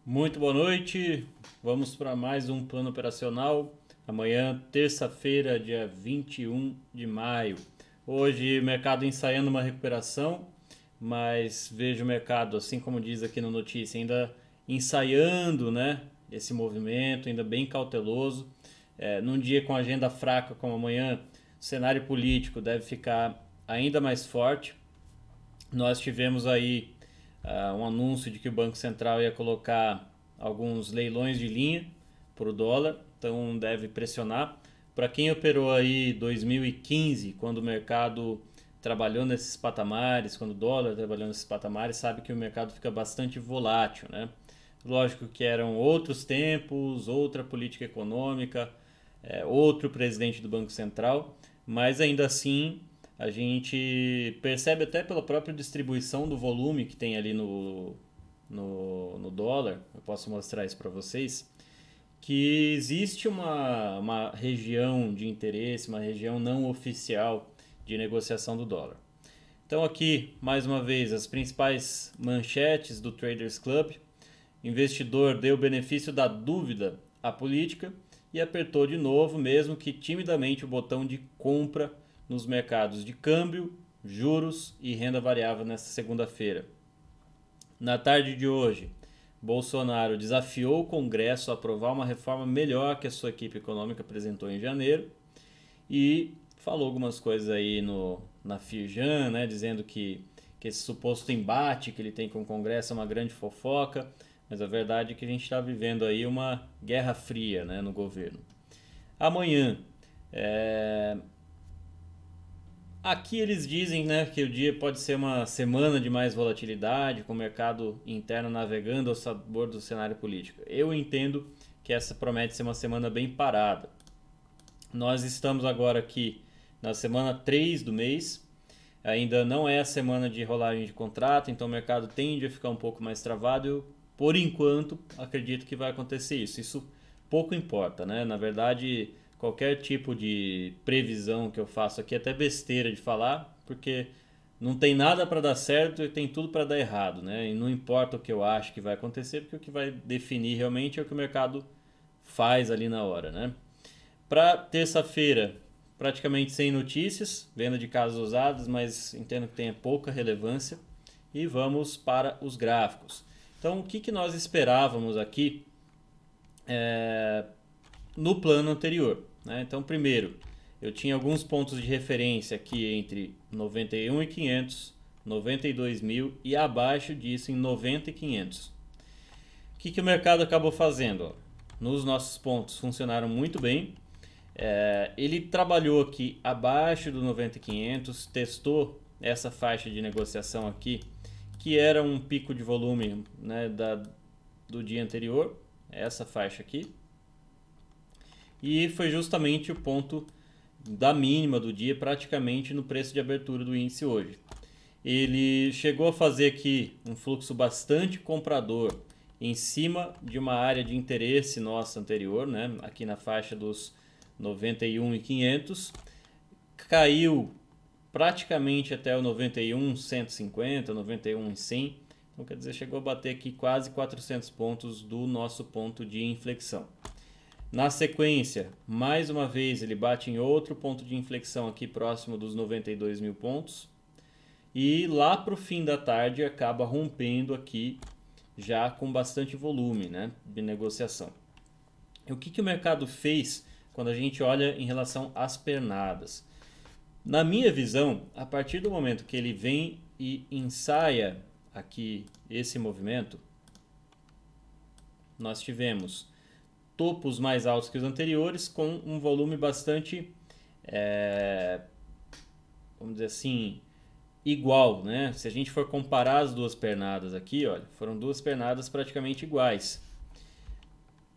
Muito boa noite, vamos para mais um plano operacional. Amanhã, terça-feira, dia 21 de maio. Hoje, mercado ensaiando uma recuperação, mas vejo o mercado, assim como diz aqui na notícia, ainda ensaiando, né, esse movimento, ainda bem cauteloso. Num dia com agenda fraca como amanhã, o cenário político deve ficar ainda mais forte. Nós tivemos aí um anúncio de que o Banco Central ia colocar alguns leilões de linha para o dólar, então deve pressionar. Para quem operou aí 2015, quando o mercado trabalhou nesses patamares, quando o dólar trabalhou nesses patamares, sabe que o mercado fica bastante volátil, né? Lógico que eram outros tempos, outra política econômica, outro presidente do Banco Central, mas ainda assim a gente percebe até pela própria distribuição do volume que tem ali no dólar, eu posso mostrar isso para vocês, que existe uma região de interesse, uma região não oficial de negociação do dólar. Então aqui, mais uma vez, as principais manchetes do Traders Club. Investidor deu o benefício da dúvida à política e apertou de novo, mesmo que timidamente, o botão de compra nos mercados de câmbio, juros e renda variável nesta segunda-feira. Na tarde de hoje, Bolsonaro desafiou o Congresso a aprovar uma reforma melhor que a sua equipe econômica apresentou em janeiro e falou algumas coisas aí na Firjan, né, dizendo que esse suposto embate que ele tem com o Congresso é uma grande fofoca, mas a verdade é que a gente está vivendo aí uma guerra fria, né, no governo. Amanhã, aqui eles dizem, né, que o dia pode ser uma semana de mais volatilidade, com o mercado interno navegando ao sabor do cenário político. Eu entendo que essa promete ser uma semana bem parada. Nós estamos agora aqui na semana 3 do mês, ainda não é a semana de rolagem de contrato, então o mercado tende a ficar um pouco mais travado. Eu, por enquanto, acredito que vai acontecer isso. Isso pouco importa, né? Na verdade, qualquer tipo de previsão que eu faço aqui é até besteira de falar, porque não tem nada para dar certo e tem tudo para dar errado, né? E não importa o que eu acho que vai acontecer, porque o que vai definir realmente é o que o mercado faz ali na hora, né? Para terça-feira, praticamente sem notícias, venda de casas usadas, mas entendo que tenha pouca relevância. E vamos para os gráficos. Então, o que nós esperávamos aqui no plano anterior, né? Então, primeiro, eu tinha alguns pontos de referência aqui entre 91.500, 92.000 e abaixo disso em 90.500. O que o mercado acabou fazendo? Nos nossos pontos funcionaram muito bem. Ele trabalhou aqui abaixo do 90.500, testou essa faixa de negociação aqui, que era um pico de volume, né, do dia anterior, essa faixa aqui. E foi justamente o ponto da mínima do dia, praticamente no preço de abertura do índice hoje. Ele chegou a fazer aqui um fluxo bastante comprador em cima de uma área de interesse nossa anterior, né? Aqui na faixa dos 91.500, caiu praticamente até o 91.150, 91.100, então quer dizer, chegou a bater aqui quase 400 pontos do nosso ponto de inflexão. Na sequência, mais uma vez ele bate em outro ponto de inflexão aqui próximo dos 92.000 pontos e lá para o fim da tarde acaba rompendo aqui já com bastante volume, né, de negociação. E o que o mercado fez quando a gente olha em relação às pernadas? Na minha visão, a partir do momento que ele vem e ensaia aqui esse movimento, nós tivemos topos mais altos que os anteriores com um volume bastante, vamos dizer assim, igual, né? Se a gente for comparar as duas pernadas aqui, olha, foram duas pernadas praticamente iguais.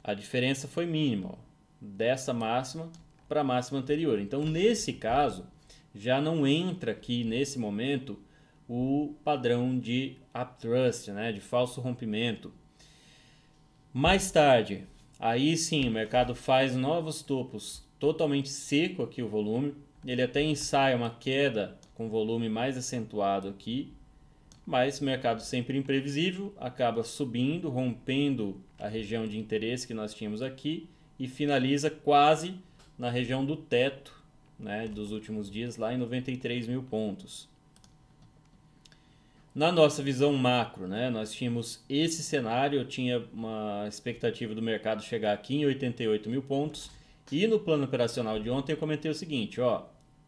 A diferença foi mínima, ó, dessa máxima para a máxima anterior. Então, nesse caso, já não entra aqui nesse momento o padrão de uptrust, né, de falso rompimento. Mais tarde, aí sim o mercado faz novos topos, totalmente seco aqui o volume. Ele até ensaia uma queda com volume mais acentuado aqui, mas o mercado sempre imprevisível, acaba subindo, rompendo a região de interesse que nós tínhamos aqui e finaliza quase na região do teto, né, dos últimos dias, lá em 93 mil pontos. Na nossa visão macro, né, nós tínhamos esse cenário, eu tinha uma expectativa do mercado chegar aqui em 88 mil pontos, e no plano operacional de ontem eu comentei o seguinte, ó,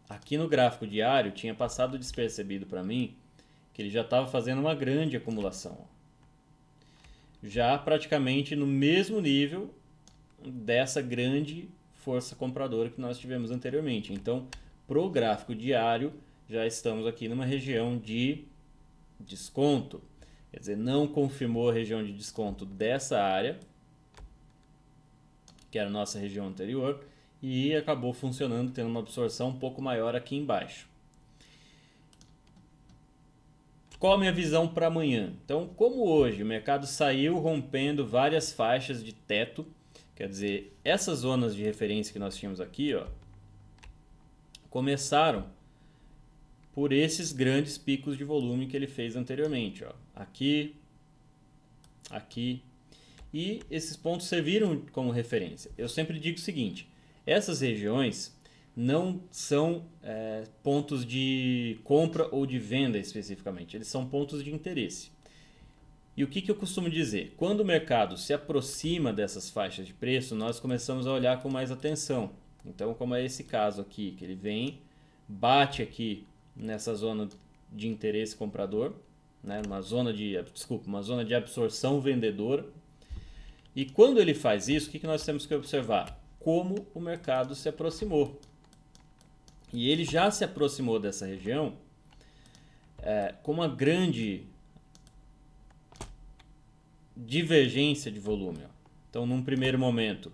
aqui no gráfico diário tinha passado despercebido para mim que ele já estava fazendo uma grande acumulação, já praticamente no mesmo nível dessa grande força compradora que nós tivemos anteriormente. Então, pro gráfico diário, já estamos aqui numa região de desconto, quer dizer, não confirmou a região de desconto dessa área, que era a nossa região anterior, e acabou funcionando, tendo uma absorção um pouco maior aqui embaixo. Qual a minha visão para amanhã? Então, como hoje o mercado saiu rompendo várias faixas de teto, quer dizer, essas zonas de referência que nós tínhamos aqui, ó, começaram por esses grandes picos de volume que ele fez anteriormente, ó. Aqui, aqui, e esses pontos serviram como referência. Eu sempre digo o seguinte, essas regiões não são pontos de compra ou de venda especificamente, eles são pontos de interesse. E o que eu costumo dizer? Quando o mercado se aproxima dessas faixas de preço, nós começamos a olhar com mais atenção. Então, como é esse caso aqui, que ele vem, bate aqui nessa zona de interesse comprador, né, uma zona de absorção vendedora. E quando ele faz isso, o que nós temos que observar? Como o mercado se aproximou. E ele já se aproximou dessa região com uma grande divergência de volume. Então, num primeiro momento,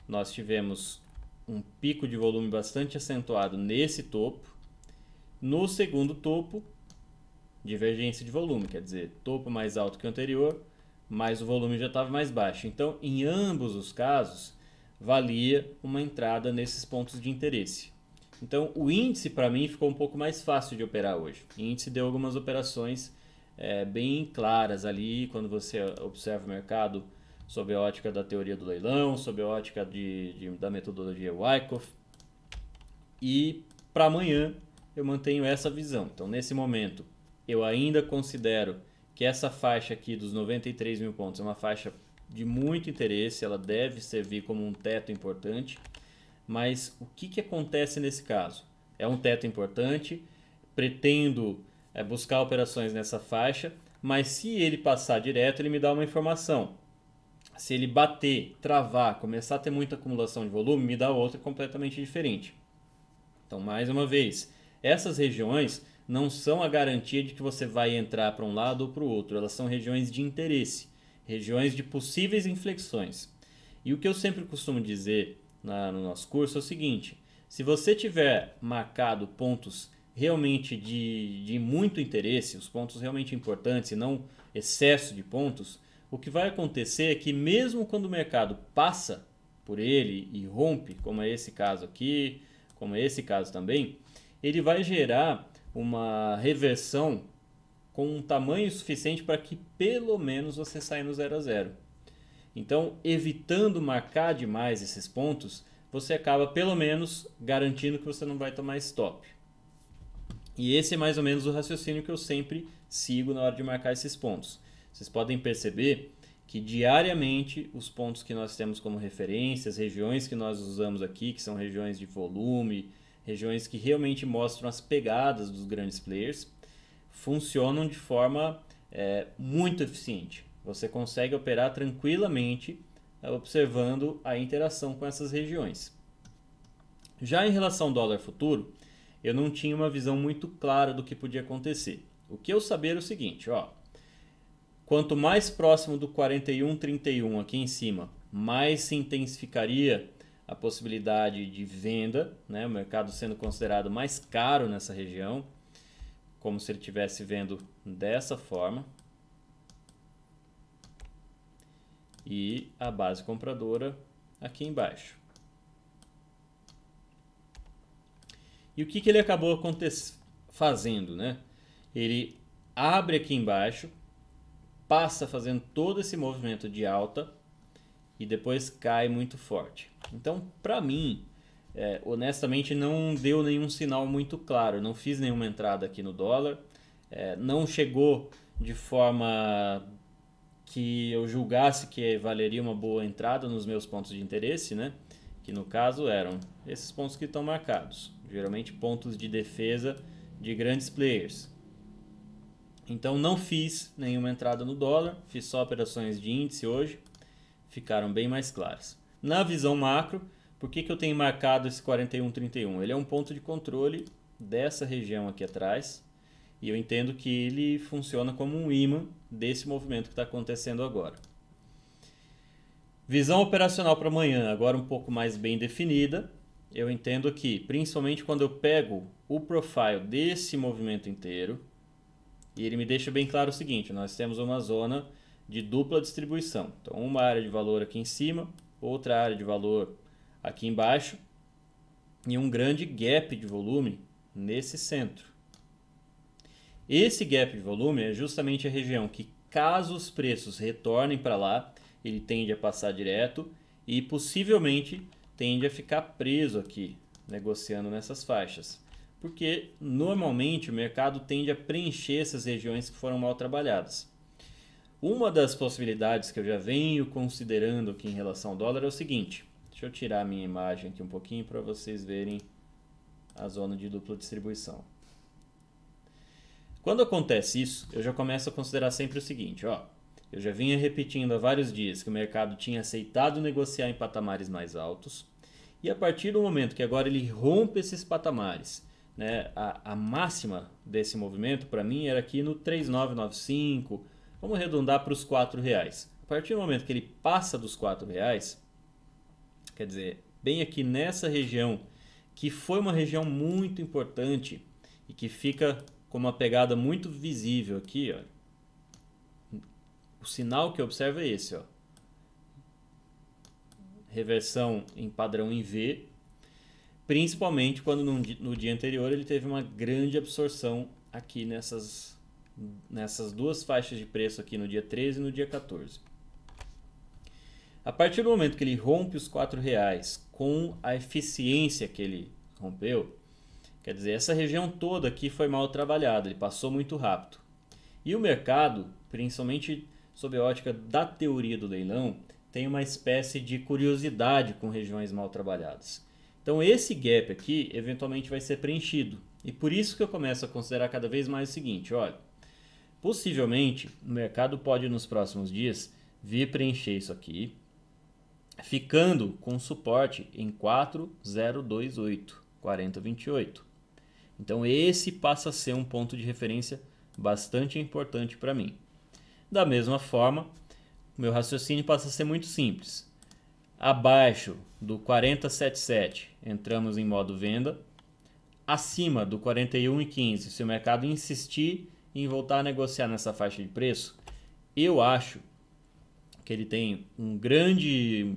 nós tivemos um pico de volume bastante acentuado nesse topo. No segundo topo, divergência de volume, quer dizer, topo mais alto que o anterior, mas o volume já estava mais baixo. Então, em ambos os casos, valia uma entrada nesses pontos de interesse. Então, o índice para mim ficou um pouco mais fácil de operar hoje. O índice deu algumas operações bem claras ali, quando você observa o mercado sob a ótica da teoria do leilão, sob a ótica da metodologia Wyckoff. E para amanhã eu mantenho essa visão. Então, nesse momento, eu ainda considero que essa faixa aqui dos 93 mil pontos é uma faixa de muito interesse, ela deve servir como um teto importante. Mas o que acontece nesse caso? É um teto importante, pretendo buscar operações nessa faixa, mas se ele passar direto, ele me dá uma informação. Se ele bater, travar, começar a ter muita acumulação de volume, me dá outra completamente diferente. Então, mais uma vez, essas regiões não são a garantia de que você vai entrar para um lado ou para o outro. Elas são regiões de interesse, regiões de possíveis inflexões. E o que eu sempre costumo dizer no nosso curso é o seguinte, se você tiver marcado pontos realmente de muito interesse, os pontos realmente importantes e não excesso de pontos, o que vai acontecer é que mesmo quando o mercado passa por ele e rompe, como é esse caso aqui, como é esse caso também, ele vai gerar uma reversão com um tamanho suficiente para que pelo menos você saia no 0 a 0. Então, evitando marcar demais esses pontos, você acaba pelo menos garantindo que você não vai tomar stop. E esse é mais ou menos o raciocínio que eu sempre sigo na hora de marcar esses pontos. Vocês podem perceber que diariamente os pontos que nós temos como referência, as regiões que nós usamos aqui, que são regiões de volume, regiões que realmente mostram as pegadas dos grandes players, funcionam de forma muito eficiente. Você consegue operar tranquilamente observando a interação com essas regiões. Já em relação ao dólar futuro, eu não tinha uma visão muito clara do que podia acontecer. O que eu sabia era o seguinte, ó, quanto mais próximo do 41,31 aqui em cima, mais se intensificaria a possibilidade de venda, né? O mercado sendo considerado mais caro nessa região, como se ele estivesse vendo dessa forma. E a base compradora aqui embaixo. E o que ele acabou fazendo, né? Ele abre aqui embaixo, passa fazendo todo esse movimento de alta e depois cai muito forte. Então, para mim, honestamente, não deu nenhum sinal muito claro. Não fiz nenhuma entrada aqui no dólar. Não chegou de forma que eu julgasse que valeria uma boa entrada nos meus pontos de interesse, né? Que no caso eram esses pontos que estão marcados, geralmente pontos de defesa de grandes players. Então não fiz nenhuma entrada no dólar, fiz só operações de índice hoje, ficaram bem mais claras. Na visão macro, por que eu tenho marcado esse 41,31? Ele é um ponto de controle dessa região aqui atrás, e eu entendo que ele funciona como um imã desse movimento que está acontecendo agora. Visão operacional para amanhã, agora um pouco mais bem definida. Eu entendo que, principalmente quando eu pego o profile desse movimento inteiro, e ele me deixa bem claro o seguinte, nós temos uma zona de dupla distribuição. Então, uma área de valor aqui em cima, outra área de valor aqui embaixo, e um grande gap de volume nesse centro. Esse gap de volume é justamente a região que, caso os preços retornem para lá, ele tende a passar direto e possivelmente tende a ficar preso aqui, negociando nessas faixas. Porque normalmente o mercado tende a preencher essas regiões que foram mal trabalhadas. Uma das possibilidades que eu já venho considerando aqui em relação ao dólar é o seguinte. Deixa eu tirar a minha imagem aqui um pouquinho para vocês verem a zona de dupla distribuição. Quando acontece isso, eu já começo a considerar sempre o seguinte, ó. Eu já vinha repetindo há vários dias que o mercado tinha aceitado negociar em patamares mais altos. E a partir do momento que agora ele rompe esses patamares, né, a máxima desse movimento para mim era aqui no 3,995, vamos arredondar para os R$4. A partir do momento que ele passa dos R$4, quer dizer, bem aqui nessa região, que foi uma região muito importante e que fica com uma pegada muito visível aqui, ó. O sinal que eu observo é esse, ó. Reversão em padrão em V, principalmente quando no dia anterior ele teve uma grande absorção aqui nessas duas faixas de preço aqui no dia 13 e no dia 14. A partir do momento que ele rompe os R$4 com a eficiência que ele rompeu, quer dizer, essa região toda aqui foi mal trabalhada, ele passou muito rápido. E o mercado, principalmente sob a ótica da teoria do leilão, tem uma espécie de curiosidade com regiões mal trabalhadas. Então esse gap aqui eventualmente vai ser preenchido. E por isso que eu começo a considerar cada vez mais o seguinte, olha, possivelmente o mercado pode nos próximos dias vir preencher isso aqui, ficando com suporte em 4028, 4028. Então esse passa a ser um ponto de referência bastante importante para mim. Da mesma forma, o meu raciocínio passa a ser muito simples. Abaixo do 4077 entramos em modo venda. Acima do 41,15, se o mercado insistir em voltar a negociar nessa faixa de preço, eu acho que ele tem um grande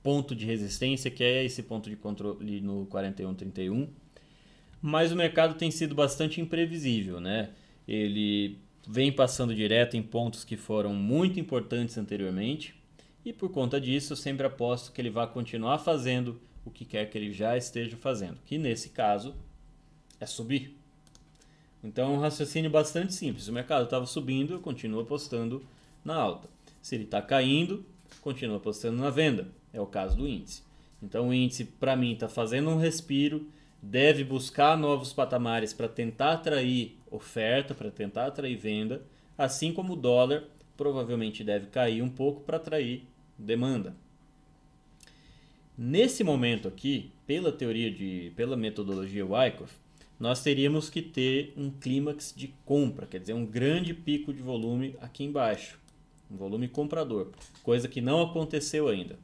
ponto de resistência, que é esse ponto de controle no 41,31. Mas o mercado tem sido bastante imprevisível, né? Ele vem passando direto em pontos que foram muito importantes anteriormente e por conta disso eu sempre aposto que ele vai continuar fazendo o que quer que ele já esteja fazendo, que nesse caso é subir. Então é um raciocínio bastante simples. Se o mercado estava subindo, eu continuo apostando na alta. Se ele está caindo, continuo apostando na venda. É o caso do índice. Então o índice para mim está fazendo um respiro, deve buscar novos patamares para tentar atrair oferta, para tentar atrair venda, assim como o dólar provavelmente deve cair um pouco para atrair demanda. Nesse momento aqui, pela metodologia Wyckoff, nós teríamos que ter um clímax de compra, quer dizer, um grande pico de volume aqui embaixo, um volume comprador, coisa que não aconteceu ainda.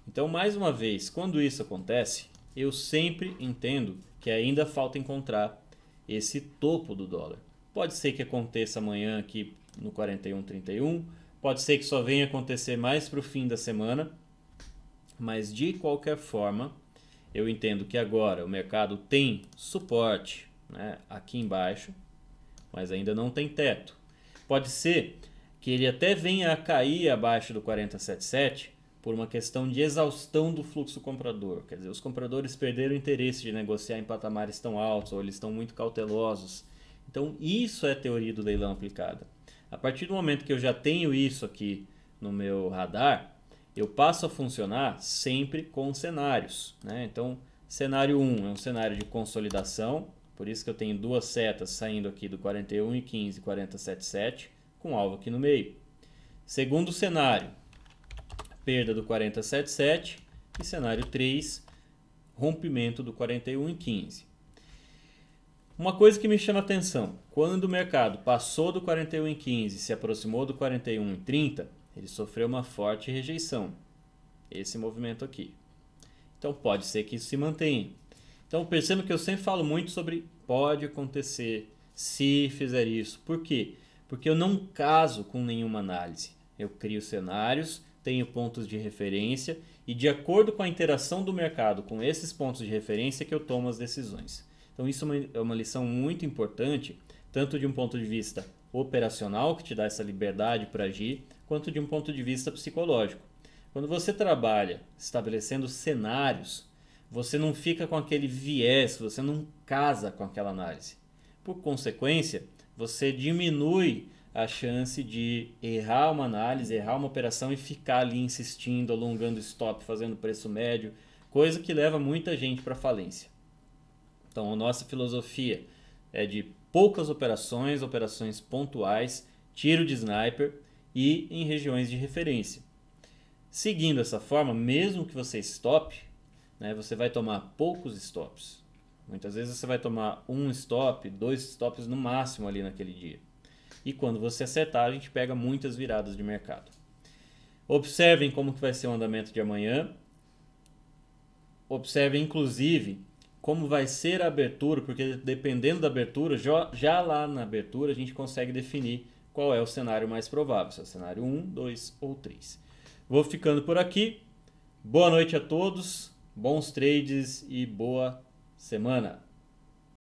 Então, mais uma vez, quando isso acontece, eu sempre entendo que ainda falta encontrar esse topo do dólar. Pode ser que aconteça amanhã aqui no 41,31, pode ser que só venha acontecer mais para o fim da semana, mas de qualquer forma, eu entendo que agora o mercado tem suporte, né, aqui embaixo. mas ainda não tem teto. Pode ser que ele até venha a cair abaixo do 40,77 por uma questão de exaustão do fluxo comprador. Quer dizer, os compradores perderam o interesse de negociar em patamares tão altos ou eles estão muito cautelosos. Então, isso é teoria do leilão aplicada. A partir do momento que eu já tenho isso aqui no meu radar, eu passo a funcionar sempre com cenários, né? Então, cenário 1 é um cenário de consolidação, por isso que eu tenho duas setas saindo aqui do 41,15 e 40,77, com alvo aqui no meio. Segundo cenário, perda do 40,77 e cenário 3, rompimento do 41,15. Uma coisa que me chama a atenção, quando o mercado passou do 41,15 e se aproximou do 41,30, ele sofreu uma forte rejeição, esse movimento aqui. Então pode ser que isso se mantenha. Então perceba que eu sempre falo muito sobre pode acontecer se fizer isso. Por quê? Porque eu não caso com nenhuma análise. Eu crio cenários, tenho pontos de referência e de acordo com a interação do mercado com esses pontos de referência que eu tomo as decisões. Então isso é uma lição muito importante, tanto de um ponto de vista operacional, que te dá essa liberdade para agir, quanto de um ponto de vista psicológico. Quando você trabalha estabelecendo cenários, você não fica com aquele viés, você não casa com aquela análise. Por consequência, você diminui a chance de errar uma análise, errar uma operação e ficar ali insistindo, alongando stop, fazendo preço médio, coisa que leva muita gente para falência. Então, a nossa filosofia é de poucas operações, operações pontuais, tiro de sniper e em regiões de referência. Seguindo essa forma, mesmo que você stop, né, você vai tomar poucos stops. Muitas vezes você vai tomar um stop, 2 stops no máximo ali naquele dia. E quando você acertar, a gente pega muitas viradas de mercado. Observem como que vai ser o andamento de amanhã. Observem, inclusive, como vai ser a abertura, porque dependendo da abertura, já lá na abertura a gente consegue definir qual é o cenário mais provável, se é o cenário 1, 2 ou 3. Vou ficando por aqui. Boa noite a todos, bons trades e boa semana.